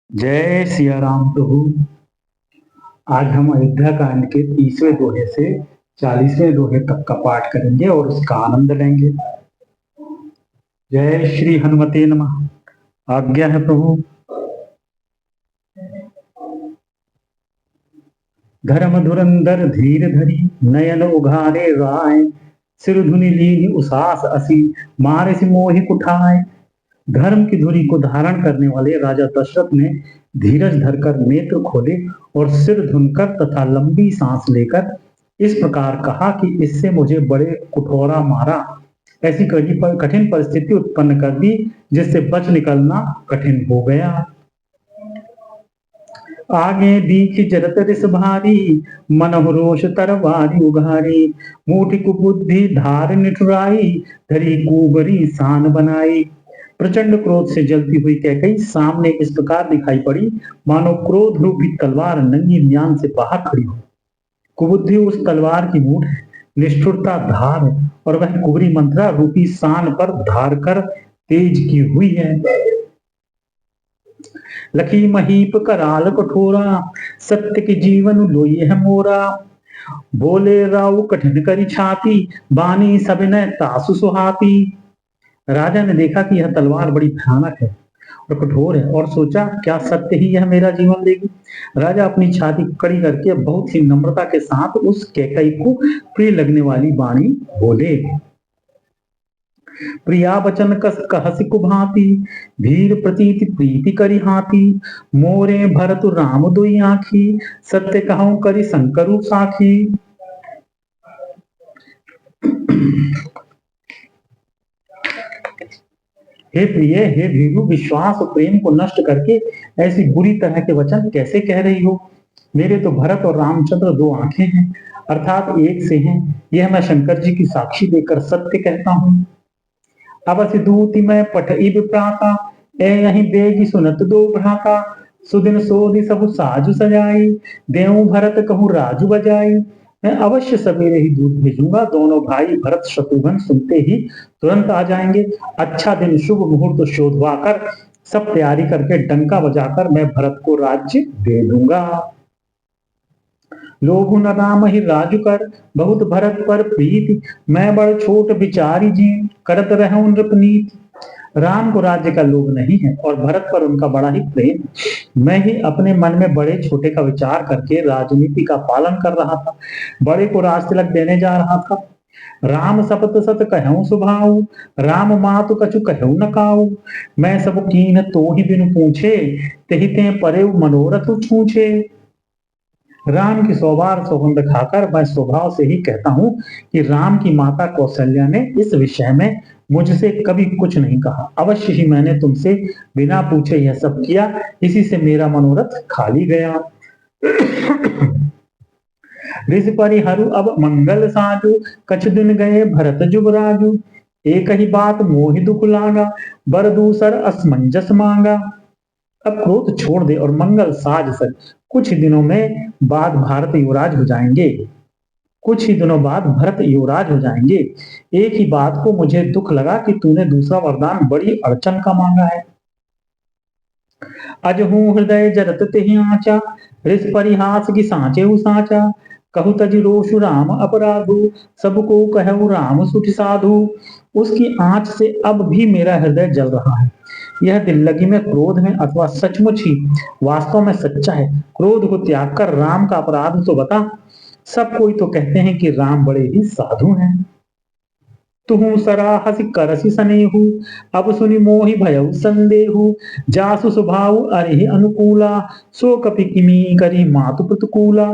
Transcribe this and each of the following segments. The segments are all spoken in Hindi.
जय सिया राम प्रभु। आज हम अयोध्या कांड के 30वें दोहे से 40वें दोहे तक का पाठ करेंगे और उसका आनंद लेंगे। जय श्री हनुमते नमः। आज्ञा है प्रभु। धर्म धुरंधर धीर धरी नयन उघारे राय, सिर धुनि लीन उसास असी मारे से मोहि कुठाए। धर्म की धुरी को धारण करने वाले राजा दशरथ ने धीरज धरकर नेत्र खोले और सिर धुनकर तथा लंबी सांस लेकर इस प्रकार कहा कि इससे मुझे बड़े कुठोरा मारा, ऐसी कठिन परिस्थिति उत्पन्न कर दी जिससे बच निकलना कठिन हो गया। आगे दीख जरत रिस भारी, मनहु रोष तरवारी उघारी, मूठी कुबुद्धि धार निठुराई, धरी कुबरी सान बनाई। प्रचंड क्रोध से जलती हुई कैकई सामने इस प्रकार दिखाई पड़ी मानो क्रोध रूपी तलवार नंगी म्यान से बाहर खड़ी हो। कुबुद्धि उस तलवार की मूठ है, निष्ठुरता धार है और वह कुबरी मंत्रा रूपी सान पर धार कर तेज की हुई है। लखी महीप कराल कठोरा, सत्य के जीवन लोई है मोरा। बोले राव कठिन करी छाती, बानी सबिनय तासु सुहाती। राजा ने देखा कि यह तलवार बड़ी भयानक है और कठोर है और सोचा क्या सत्य ही यह मेरा जीवन देगी। राजा अपनी छाती कड़ी करके बहुत ही नम्रता के साथ उस कैकई को प्रिय लगने वाली वाणी बोले। प्रिया वचन कस कहसि कुभांति, धीर प्रतीति प्रीति करी हाथी। मोरे भरत राम दुई आँखी, सत्य कहूं करी शंकरु साखी। हे प्रिय, हे भीरू, विश्वास और प्रेम को नष्ट करके ऐसी बुरी तरह के वचन कैसे कह रही हो। मेरे तो भरत और रामचंद्र दो आंखें हैं, अर्थात एक से हैं। यह मैं शंकर जी की साक्षी देकर सत्य कहता हूं। अवसि दूति मैं पठई विप्राता, ए यही बेगी सुनत दो भ्राता। सुदिन सोधि सबु साजु सजाई, देऊ भरत कहूँ राजू बजाई। मैं अवश्य सवेरे ही दूध भेजूंगा, दोनों भाई भरत शत्रुघ्न सुनते ही तुरंत आ जाएंगे। अच्छा दिन शुभ मुहूर्त शोधवा कर सब तैयारी करके डंका बजाकर मैं भरत को राज्य दे दूंगा। लोभु न राम ही राजु कर, बहुत भरत पर प्रीति। मैं बड़ छोट विचारी जी, करत रहूं नृपनीति। राम को राज्य का लोभ नहीं है और भरत पर उनका बड़ा ही प्रेम। मैं ही अपने मन में बड़े छोटे का विचार करके राजनीति का पालन कर रहा था, बड़े को राज तिलक देने जा रहा था। राम सपत सत कहूं सुभाऊ, राम मातु कछु कहूं न काऊ। मैं सब कीन तो ही बिनु पूछे, तेहि ते परे मनोरथ छूछे। राम की सौबार सौगंध खाकर मैं स्वभाव से ही कहता हूं कि राम की माता कौशल्या ने इस विषय में मुझसे कभी कुछ नहीं कहा। अवश्य ही मैंने तुमसे बिना पूछे यह सब किया, इसी से मेरा मनोरथ खाली गया। ऋषि परिहरु अब मंगल साजु, कछ दिन गए भरत जुबराजु। एक ही बात मोहि दुख लागा, बर दूसर असमंजस मांगा। अब क्रोध छोड़ दे और मंगल साज सक, कुछ ही दिनों में बाद भारत युवराज हो जाएंगे। कुछ ही दिनों बाद भरत युवराज हो जाएंगे। एक ही बात को मुझे दुख लगा कि तूने दूसरा वरदान बड़ी अड़चन का मांगा है। अजहू हृदय जरत तेहि आचा, रिस परिहास की सांचे साचा। कहु तजि रोषु राम अपराधु, सबको कहु राम सुठ साधु। उसकी आंच से अब भी मेरा हृदय जल रहा है। यह दिल लगी में क्रोध में अथवा सचमुच ही वास्तव में सच्चा है। क्रोध को त्याग कर राम का अपराध तो बता। सब कोई तो कहते हैं कि राम बड़े ही साधु हैं। तुहु सराहसि करसि सनेहु, अब सुनि मोहि भयउ संदेहु। जासु स्वभाव अरिहि अनुकूला, सो कपि किमी करी मातु प्रतिकूला।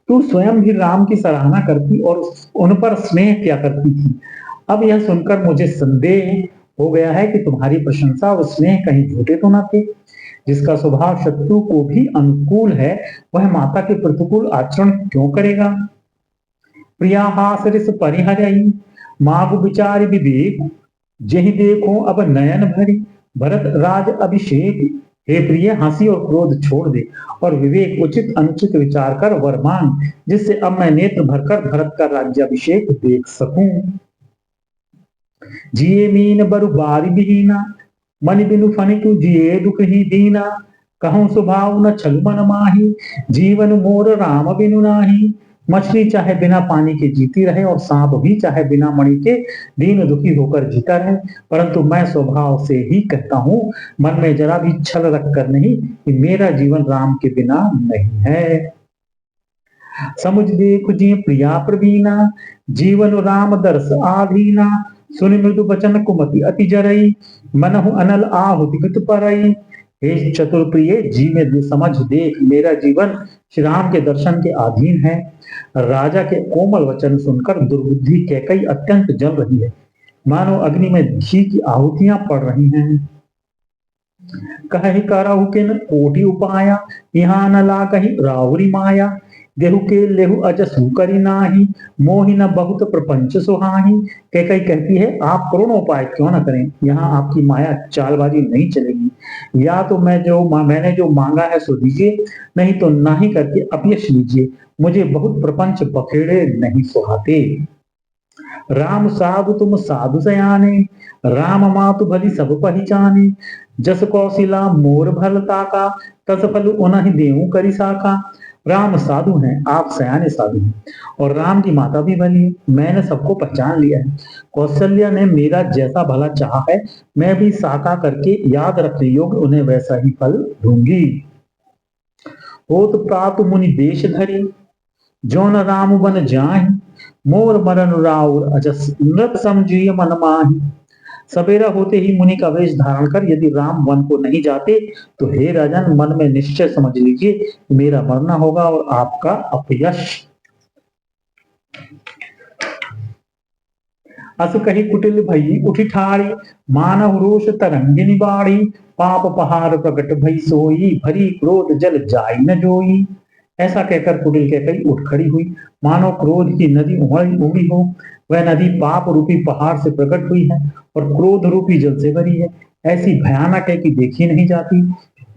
तू स्वयं भी राम की सराहना करती और उन पर स्नेह किया करती थी। अब यह सुनकर मुझे संदेह हो गया है कि तुम्हारी प्रशंसा और स्नेह कहीं झूठे तो ना थे। जिसका स्वभाव शत्रु को भी अनुकूल है, वह माता के प्रतिकूल आचरण क्यों करेगा। प्रिया हास रिस परिहरई, मागु विचारि विवेक। जहि देखो अब नयन भरी, भरत राज अभिषेक। हे प्रिय, हंसी और क्रोध छोड़ दे और विवेक उचित अनुचित विचार कर वर मांग, जिससे अब मैं नेत्र भरकर भरत का राज्याभिषेक देख सकूं। जिये मीन बरु बारी बिहीना, मन बिनु फनिकु जिए दुख ही दीना, कहूँ स्वभाव न छल मन माही, जीवन मोर राम बिनु नाही। मछली चाहे बिना पानी के जीती रहे और सांप भी चाहे बिना मणि के दीन दुखी होकर जीता रहे, परंतु मैं स्वभाव से ही कहता हूँ, मन में जरा भी छल रख कर नहीं, कि मेरा जीवन राम के बिना नहीं है। समुझ देखु जी प्रिया प्रवीणा, जीवन राम दर्श आधीना। सुन मृदु बचन कुमति अति जरई, मनहु अनल आहुति गत परई। हे चतुर प्रिय, जी में समझ देख, मेरा जीवन श्री राम के दर्शन के अधीन है। राजा के कोमल वचन सुनकर दुर्बुद्धि कैकई अत्यंत जल रही है, मानो अग्नि में घी की आहुतियां पड़ रही हैं। कहि करहु किन कोटि उपाया, यहाँ न ला कही रावरी माया। देहु के लेहु अजसु करी नाही, मोहि न बहुत प्रपंच सुहाही। कैकई कहती है, आप करोड़ों उपाय क्यों न करें, यहाँ आपकी माया चालबाजी नहीं चलेगी। या तो मैंने जो मांगा है सो दीजिए, नहीं तो ना ही करके अपयश लीजिए। मुझे बहुत प्रपंच बखेड़े नहीं सुहाते। राम साधु तुम साधु सयाने, राम मातु भली सब पहचाने। जस कौशिला मोर भलता का, तस फल उन्हीं देऊ करी साका। राम साधु हैं, आप सयाने साधु हैं, और राम की माता भी भली है, मैंने सबको पहचान लिया है। कौशल्या ने मेरा जैसा भला चाहा है, मैं भी साका करके याद रखने योग्य उन्हें वैसा ही फल दूंगी। होत प्रातु मुनि देश धरी, जो न राम बन जाहि। मोर मरन राउर अजस, नृत समझिए मन माहि। सवेरा होते ही मुनि का वेश धारण कर यदि राम वन को नहीं जाते, तो हे राजन, मन में निश्चय समझ लीजिए, मेरा मरना होगा और आपका अपयश। अस कही कुटिल भई उठी ठाड़ी, मानव रोष तरंगिनी बाड़ी। पाप पहाड़ प्रकट भई सोई, भरी क्रोध जल जाई न जोई। ऐसा कहकर कुटिल कैकई उठ खड़ी हुई, मानो क्रोध की नदी उमड़ी हो। वह नदी पाप रूपी पहाड़ से प्रकट हुई है और क्रोध रूपी जल से भरी है। ऐसी भयानक है कि देखी नहीं जाती।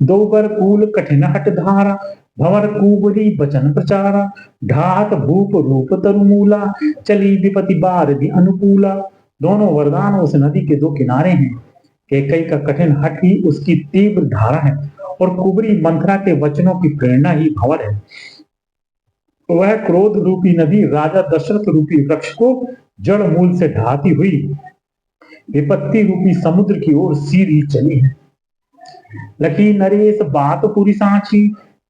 दो बर कूल कठिन हट धारा, भंवर कुबरी बचन प्रचारा। ढात भूप रूप तरुमूला, चली विपति बार भी अनुकूला। दोनों वरदान उस नदी के दो किनारे हैं। कैकई का कठिन हट ही उसकी तीव्र धारा है और कुबरी मंथरा के वचनों की प्रेरणा ही भंवर है। वह क्रोध रूपी नदी राजा दशरथ रूपी वृक्ष को जड़ मूल से ढाती हुई विपत्ति रूपी समुद्र की ओर सीधी चली है। लखी नरेश बात पूरी सांची,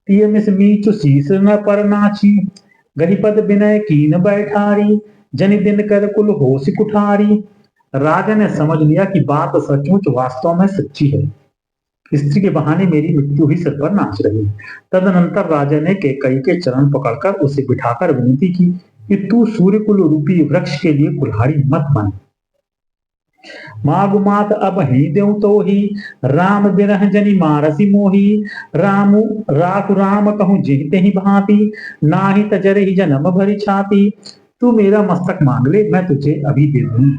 तिय मिस मीचु शीस न पर नाची। गरीपद विनय कीन बैठारी, जनि दिन कर कुल होश कुठारी। राजा ने समझ लिया कि बात सचमुच वास्तव में सच्ची है, स्त्री के बहाने मेरी मृत्यु ही सिर पर नाच रही। तदनंतर राजा ने कैकई के चरण पकड़कर उसे बिठाकर विनती की कि तू सूर्यकुल रूपी वृक्ष के लिए कुल्हाड़ी मत बन। मागु मात अब ही देऊ तो ही, राम बिरह जनि मारसी मोही। रामु राखु राम कहूं जीते ही भांति, नाही तजरे ही जन्म भरी छाती। तू मेरा मस्तक मांग ले, मैं तुझे अभी दे दूं,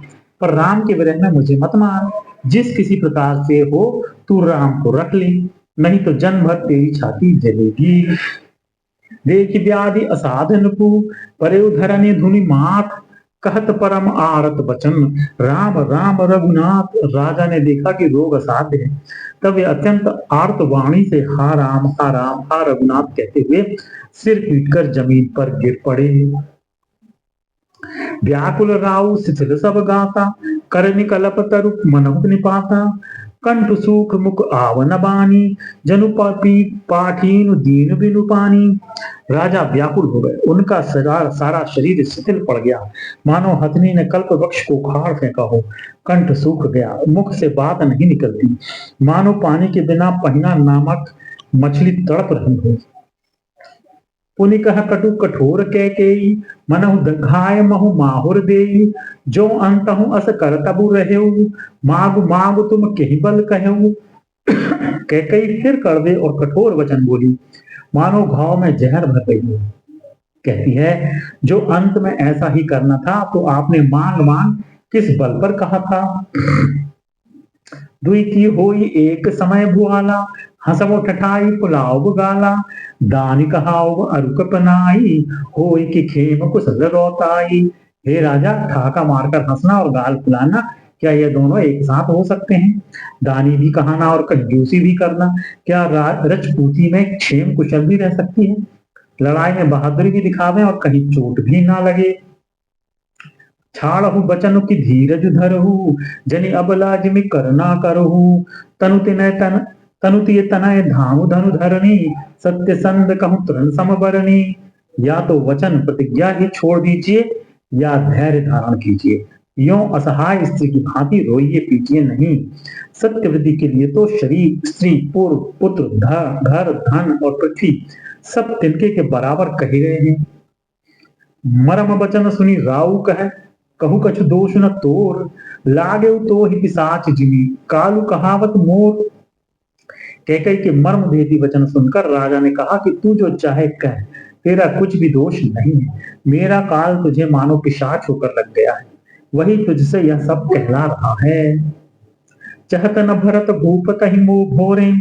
पर राम के विरह में मुझे मत मार। जिस किसी प्रकार से हो तू राम को रख ले, नहीं तो जन्म भर तेरी छाती जलेगी। देख व्याधि असाधन को, परे धरने धुनि मात। कहत परम आरत बचन, राम राम रघुनाथ। राजा ने देखा कि रोग असाध्य है, तब वे अत्यंत आर्त वाणी से हा राम हा रघुनाथ कहते हुए सिर पीटकर जमीन पर गिर पड़े। व्याकुल राउ शिथिल सब गाता, कर निकलप तरुप मनहुत निपाता। कंठ सूख मुख आवन बानी, जनु पाठीन दीन बिनु पानी। राजा व्याकुल हो गए, उनका सारा शरीर शिथिल पड़ गया, मानो हथनी ने कल्प वृक्ष को उखाड़ फेंका हो। कंठ सूख गया, मुख से बात नहीं निकलती, मानो पानी के बिना पहिना नामक मछली तड़प रही हो। पुनि कह कटु कठोर कैकेयी, मनहु घाय महु माहुर देई। जो अंतहु अस कर तबु रहेऊ, मागु मागु तुम केहि बल कहेऊ। कैकेयी फिर कड़वे और कठोर वचन बोली, मानो घाव में जहर भर गई हो। कहती है, जो अंत में ऐसा ही करना था तो आपने मांग मांग किस बल पर कहा था। दुई की होई एक समय भुआला, हंसवो ठठाई पुलाव गाला। दानी कहाव अरुक पनाई, होई की खेम कुशल रोताई। हे राजा, ठाका मारकर हंसना और गाल फुलाना क्या ये दोनों एक साथ हो सकते हैं? दानी भी कहना और कंजूसी भी करना, क्या रजपूती में क्षेम कुशल भी रह सकती है? लड़ाई में बहादुरी भी दिखावे और कहीं चोट भी ना लगे। छाड़हु बचन की धीरज धरहु, जनि अबला जिमि करना करहु, तनु तिनय तन तनु तिय तनय धामु धनु धरणी, सत्य संध कहूँ तृण समबरणी। या तो वचन प्रतिज्ञा ही छोड़ दीजिए या धैर्य धारण कीजिए। यों असहाय स्त्री की भांति रोइए पीटिए नहीं। सत्यवृद्धि के लिए तो शरीर, स्त्री, पूर्व, पुत्र, घर, धन और पृथ्वी सब तिनके के बराबर कहे गए हैं। मरम वचन सुनी राउ कह, कहू कछु दोष न तोर, लागे तो ही पिसाच जिमी, कालू कहावत मोर। कैकई के मर्म भेदी वचन सुनकर राजा ने कहा कि तू जो चाहे कह, तेरा कुछ भी दोष नहीं है। मेरा काल तुझे मानो पिशाच होकर लग गया है, वही तुझसे यह सब कहला रहा है। चहत न भरत भूप कहि मोह भोरे,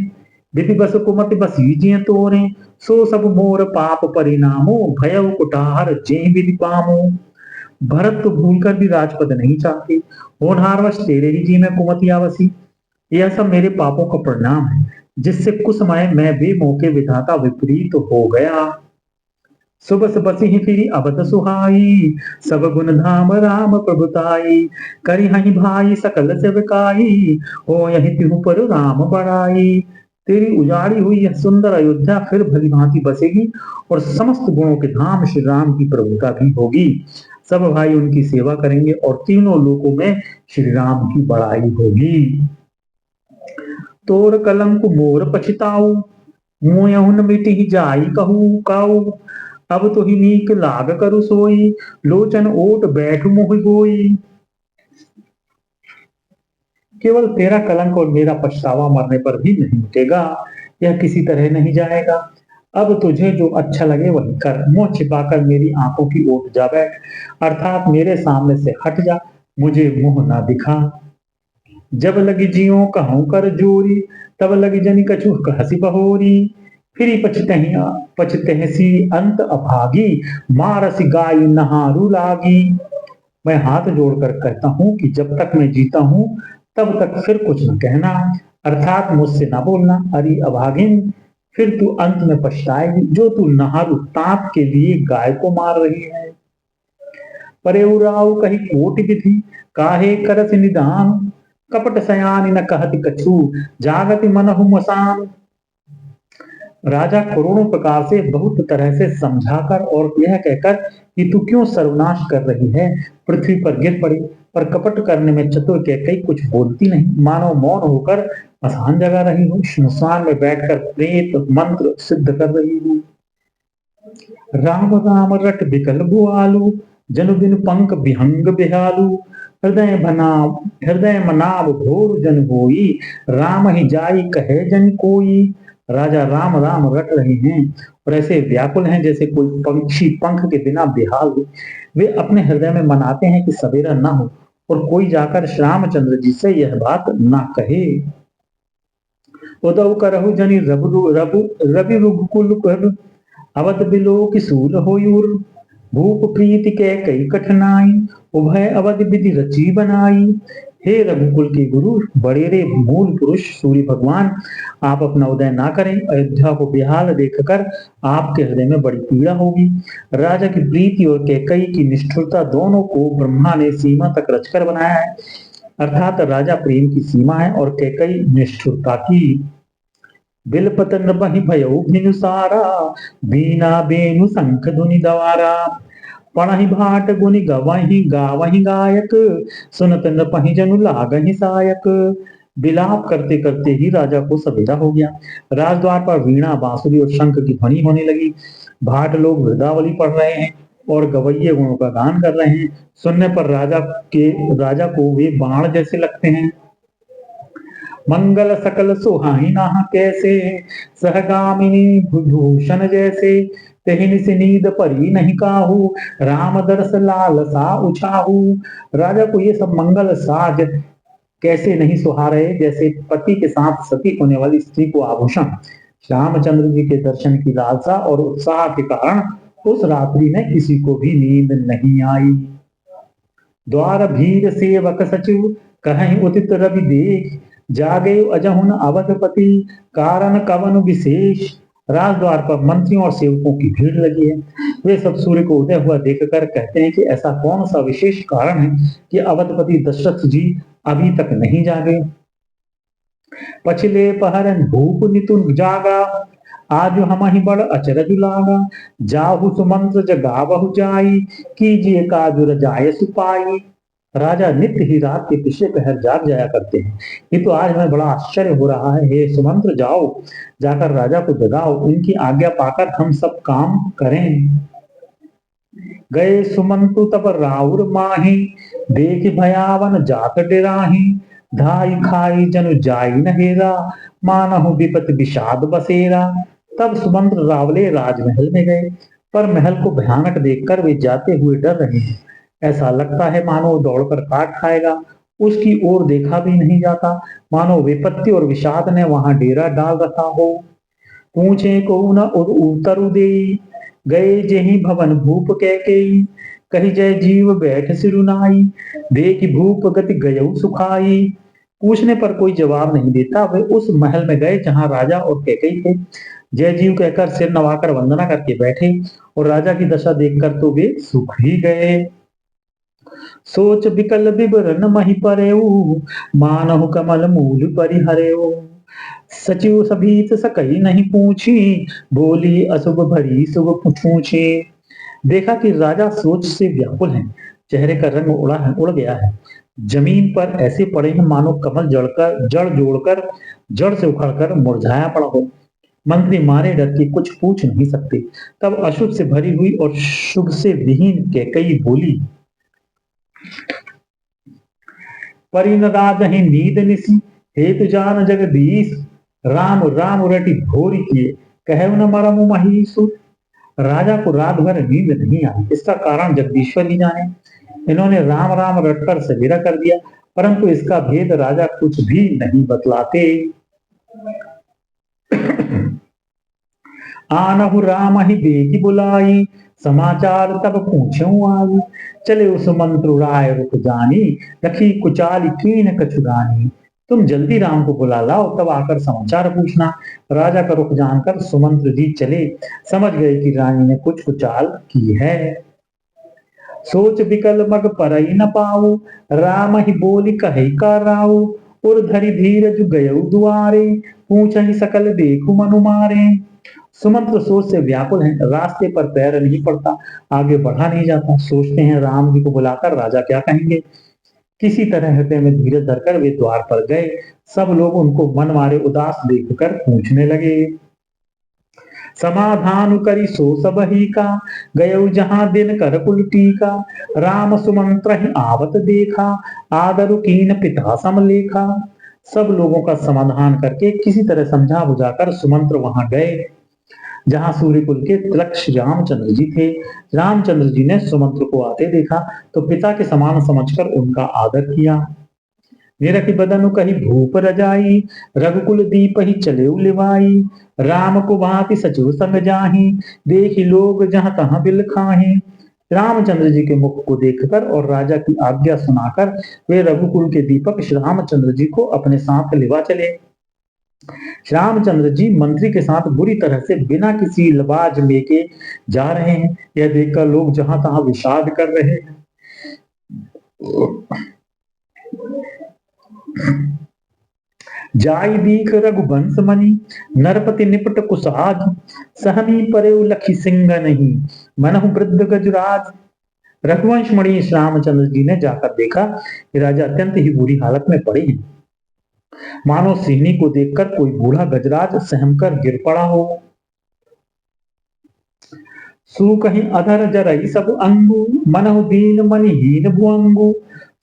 विधि बस कुमति बसीजिय तोरे, सो सब मोर पाप परिणामो, भयउ कुठार जे विधि पामो। भरत तो भूलकर भी राजपद नहीं चाहते, होनहारवश तेरे ही जी में कुमति आवसी। यह सब मेरे पापों का परिणाम है, जिससे कुछ समय मैं बेमौके विधाता विपरीत हो गया। सुबस बसी ही फिरी अबद सुहाई, सब गुण धाम राम प्रभुताई, करी हही भाई सकल सेवकाई, हो यही तिहु पर राम बड़ाई। तेरी उजाड़ी हुई यह सुंदर अयोध्या फिर भली भांति बसेगी और समस्त गुणों के धाम श्री राम की प्रभुता भी होगी। सब भाई उनकी सेवा करेंगे और तीनों लोकों में श्री राम की बड़ाई होगी। तोर कलंक मोर पछताऊ, मोयहुन मिटि जाई कहू काऊ, अब तो ही नीक लाग करु सोई, लोचन ओट बैठ मोहि गोई। केवल तेरा कलंक और मेरा पछतावा मरने पर भी नहीं मिटेगा, यह किसी तरह नहीं जाएगा। अब तुझे जो अच्छा लगे वही कर, मुंह छिपाकर मेरी आंखों की ओट जा बैठ, अर्थात मेरे सामने से हट जा, मुझे मुंह ना दिखा। जब लगी जियो कहूं कर जोरी, तब लगी जनी कछु हसी बहोरी, फिरी पछतहसी अंत अभागी, मारसी गाय नहारू लागी। मैं हाथ जोड़कर कहता हूं कि जब तक मैं जीता हूं तब तक फिर कुछ न कहना, अर्थात मुझसे ना बोलना। अरे अभागिन, फिर तू अंत में पछताएगी जो तू नहारू ताप के लिए गाय को मार रही है। परे उराऊ कही कोटि विधि, काहे करस निदान, कपट सयानी न कहति कछु, जागति मनहु मसान। राजा करोड़ों प्रकार से बहुत तरह से समझाकर और यह कहकर कि तू क्यों सर्वनाश कर रही है, पृथ्वी पर गिर पड़ी, पर कपट करने में चतुर कैकई कुछ बोलती नहीं, मानो मौन होकर आसान जगा रही हो, श्मशान में बैठकर प्रेत मंत्र सिद्ध कर रही हो। राम राम रट बिकल बुआलू, जनु बिनु पंख विहंग बिहालू, हृदय मनाव घोर जन होई, राम ही जाई कहे जन कोई। राजा राम राम रट रहे हैं और ऐसे व्याकुल हैं जैसे कोई पंछी पंख के बिना बेहाल हो। वे अपने हृदय में मनाते हैं कि सवेरा ना हो और कोई जाकर श्री रामचंद्र जी से यह बात ना कहे। उदव करहु जनि रवि रुघुकुल कर, अवध बिलो की सूल होयुर, भूप प्रीति के कई कठिनाई, उभय अवध विधि रची बनाई। हे रघुकुल के गुरु, बड़ेरे मूल पुरुष सूर्य भगवान, आप अपना उदय ना करें, अयोध्या को बेहाल देखकर आपके हृदय में बड़ी पीड़ा होगी। राजा की प्रीति और कैकई की निष्ठुरता दोनों को ब्रह्मा ने सीमा तक रचकर बनाया है, अर्थात राजा प्रेम की सीमा है और कैकई निष्ठुरता की। बिलपतन बहि भयउ भिनुसारा, बीना बेनु शंख धुनि दवारा, पढ़हि भाट गुनि गवहि गावहि गायक, सुनत न पहि जनु लागहि सायक। विलाप करते करते ही राजा को सवेरा हो गया। राजद्वार पर वीणा, बांसुरी और शंख की ध्वनि होने लगी। भाट लोग वृंदावली पढ़ रहे हैं और गवैये गुणों का गान कर रहे हैं। सुनने पर राजा को वे बाण जैसे लगते हैं। मंगल सकल सुहाई नाह कैसे, सहगामिनी भूषण जैसे, तेहिन से नींद परी नहीं काहू, राम दरस लाल सा उछाहू। राजा को ये सब मंगल साज कैसे नहीं सुहा रहे, जैसे पति के साथ सती होने वाली स्त्री को आभूषण। रामचंद्र जी के दर्शन की लालसा और उत्साह के कारण उस रात्रि में किसी को भी नींद नहीं आई। द्वार भीर सेवक सचिव, कहीं उदित रवि देख, जागे अजहुन अवधपति, कारण कवन विशेष। राजद्वार पर मंत्रियों और सेवकों की भीड़ लगी है। वे सब सूर्य को उदय हुआ देखकर कहते हैं कि ऐसा कौन सा विशेष कारण है कि अवधपति दशरथ जी अभी तक नहीं जागे। पछले पहरन भूप नितुन जागा, आज हम ही बड़ अचरज लागा। जाहु सुमंत्र जगावहु जाई, कीजिए काजु रजाय सुपाई। राजा नित्य ही रात के पिछले पहर जाग जाया करते हैं, ये तो आज हमें बड़ा आश्चर्य हो रहा है। हे सुमंत्र, जाओ, जाकर राजा को जगाओ, उनकी आज्ञा पाकर हम सब काम करें। गए सुमंतु तब राउर माही, देख भयावन जात डेराही। धाई खाई जनु जाई नहेरा, मानहु विपत विषाद बसेरा। तब सुमंत्र रावले राजमहल में गए, पर महल को भयानक देखकर वे जाते हुए डर रहे हैं। ऐसा लगता है मानो दौड़कर काट खाएगा। उसकी ओर देखा भी नहीं जाता, मानो विपत्ति और विषाद ने वहां डेरा डाल रखा हो। पूछे को न उतरु देई, गए जेहि भवन भूप कैकेयी। कही जय जीव बैठ सिरुनाई, देख भूप गति गयउ सुखाई। पूछने पर कोई जवाब नहीं देता। वे उस महल में गए जहां राजा और कैकेयी थे। जय जीव कहकर सिर नवाकर वंदना करके बैठे, और राजा की दशा देखकर तो वे सुख ही गए। सोच विकल विवरण मही परेऊ, मानहु कमल मूल परिहरेऊ। सचिव सभीत सकई नहीं पूछी, बोली अशुभ भरी शुभ पूछी। देखा कि राजा सोच से व्याकुल हैं, चेहरे का रंग उड़ गया है, जमीन पर ऐसे पड़े हैं मानो कमल जड़ से उखड़कर मुरझाया पड़ा हो। मंत्री मारे डर के कुछ पूछ नहीं सकते। तब अशुभ से भरी हुई और शुभ से विहीन कैकेयी बोली, परिन राजहि नींद निसी, हेतु जान जगदीश। राम राम रटि भोरी किए, कहु न मरमु महीसु। राजा को रात भर नींद नहीं आई, इसका कारण जगदीश्वर ही जाने। इन्होंने राम राम रटकर सवेरा कर दिया, परंतु इसका भेद राजा कुछ भी नहीं बतलाते। आनहु राम ही बेगी बुलाई, समाचार तब पूछूं आई। चले उस मंत्र राय रुक जानी, रखी कुचाली कीन कछुरानी। तुम जल्दी राम को बुला लाओ, तब आकर समाचार पूछना। राजा का रुख जानकर सुमंत्र जी चले, समझ गए कि रानी ने कुछ कुचाल की है। सोच विकल मग परई न पाऊ, राम ही बोली कहे का राऊ। उर धरि धीरज गयउ दुआरे, पूछहि सकल देखु मनु मारे। सुमंत्र सोच से व्याकुल है, रास्ते पर पैर नहीं पड़ता, आगे बढ़ा नहीं जाता। सोचते हैं राम जी को बुलाकर राजा क्या कहेंगे। किसी तरह हृदय में धीरज धरकर वे द्वार पर गए। सब लोग उनको मन मारे उदास देखकर पूछने लगे। समाधान करी सो सब ही का, गयउ जहां दिन कर कुल टीका। राम सुमंत्र ही आवत देखा, आदरु कीन पिता समलेखा। सब लोगों का समाधान करके किसी तरह समझा बुझाकर सुमंत्र वहां गए जहां सूर्यकुल के तिलक श्री रामचंद्र जी थे। रामचंद्र जी ने सुमंत्र को आते देखा तो पिता के समान समझकर उनका आदर किया। निरखि बदनु कही भूप रजाई, रघुकुल दीप ही चले लिवाई। राम को भांति सचिव संग जाही, देखी लोग जहां तहां बिल खाही। रामचंद्र जी के मुख को देखकर और राजा की आज्ञा सुनाकर वे रघुकुल के दीपक श्री रामचंद्र जी को अपने साथ लिवा चले। रामचंद्र जी मंत्री के साथ बुरी तरह से बिना किसी लबाज में के जा रहे हैं। यह देखकर लोग जहां तहां विषाद कर रहे हैं। जाई दीख रघुवंश मणि, नरपति निपट कुसाज। सहमी परे लखी सिंह नहीं, मनहु वृद्ध गजराज। रघुवंश मणि रामचंद्र जी ने जाकर देखा कि राजा अत्यंत ही बुरी हालत में पड़े हैं, मानो सिंहनी को देखकर कोई बूढ़ा गजराज सहमकर गिर पड़ा हो। सु कहीं अधर जरई सब अंगु, मनहु दीन मनिहीन भुअंगु।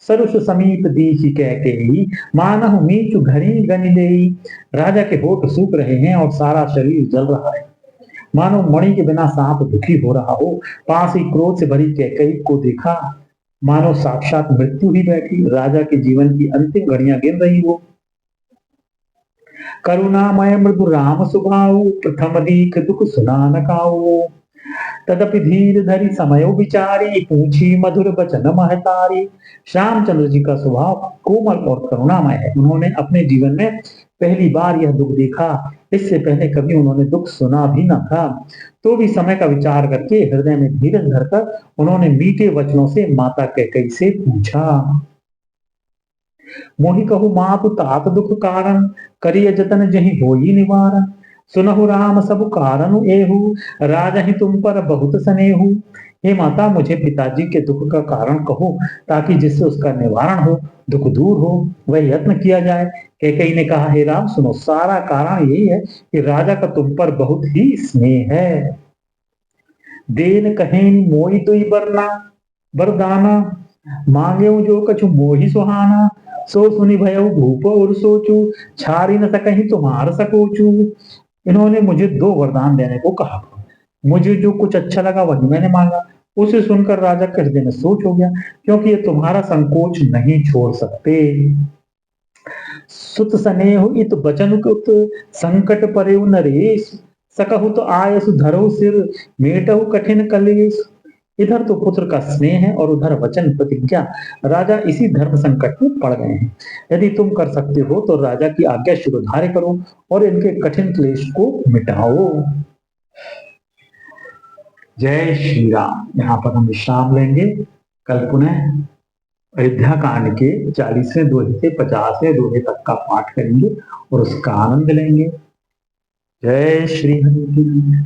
सरुष समीप दीखी कैकेयी, मानहु मीचु घरी गनि लेई। राजा के होठ सूख रहे हैं और सारा शरीर जल रहा है, मानो मणि के बिना सांप दुखी हो रहा हो। पास ही क्रोध से भरी कैकेयी को देखा, मानो साक्षात मृत्यु ही बैठी राजा के जीवन की अंतिम घड़ियां गिन रही हो। करुणामय मृदु राम सुभाऊ, प्रथम दीख दुख सुना न काऊ। तदपि धीर धरि समयो विचारी, पूछी मधुर बचन महतारी। श्यामचंद्र जी का स्वभाव कोमल और करुणामय है। उन्होंने अपने जीवन में पहली बार यह दुख देखा। इससे पहले कभी उन्होंने दुख सुना भी न था। तो भी समय का विचार करके हृदय में धीरज धरकर उन्होंने मीठे वचनों से माता कैकेयी से पूछा। मोहि कहु मातु तात दुख कारण, करिय जतन जहि होई निवारण। सुनहु राम सब कारण एहु, राजहि तुम पर बहुत स्नेहु। हे माता, मुझे पिताजी के दुख का कारण कहो, ताकि जिससे उसका निवारण हो, दुख दूर हो, वह यत्न किया जाए। कैकेयी ने कहा, हे राम सुनो, सारा कारण यही है कि राजा का तुम पर बहुत ही स्नेह है। देन कहेन मोहि दुई बरना बरदाना, मांगे जो कछु मोहि सुहाना। सो सुनि भयउ भूप और सोचू, छाड़ी न सकहि तुम्हार सकोचू। इन्होंने मुझे 2 वरदान देने को कहा। मुझे जो कुछ अच्छा लगा वही मैंने मांगा। उसे सुनकर राजा के हृदय में सोच हो गया, क्योंकि ये तुम्हारा संकोच नहीं छोड़ सकते। सुत स्नेह इत बचन कुत, संकट परेउ नरेश। सकहु तो आयसु धरहु सिर, मेटहु कठिन कलेश। इधर तो पुत्र का स्नेह है और उधर वचन प्रतिज्ञा। राजा इसी धर्म संकट में पड़ गए हैं। यदि तुम कर सकते हो तो राजा की आज्ञा शिरोधार्य करो और इनके कठिन क्लेश को मिटाओ। जय श्री राम। यहाँ पर हम विश्राम लेंगे। कल पुनः अयोध्या कांड के 40वें दोहे से 50वें दोहे तक का पाठ करेंगे और उसका आनंद लेंगे। जय श्री हनुमान।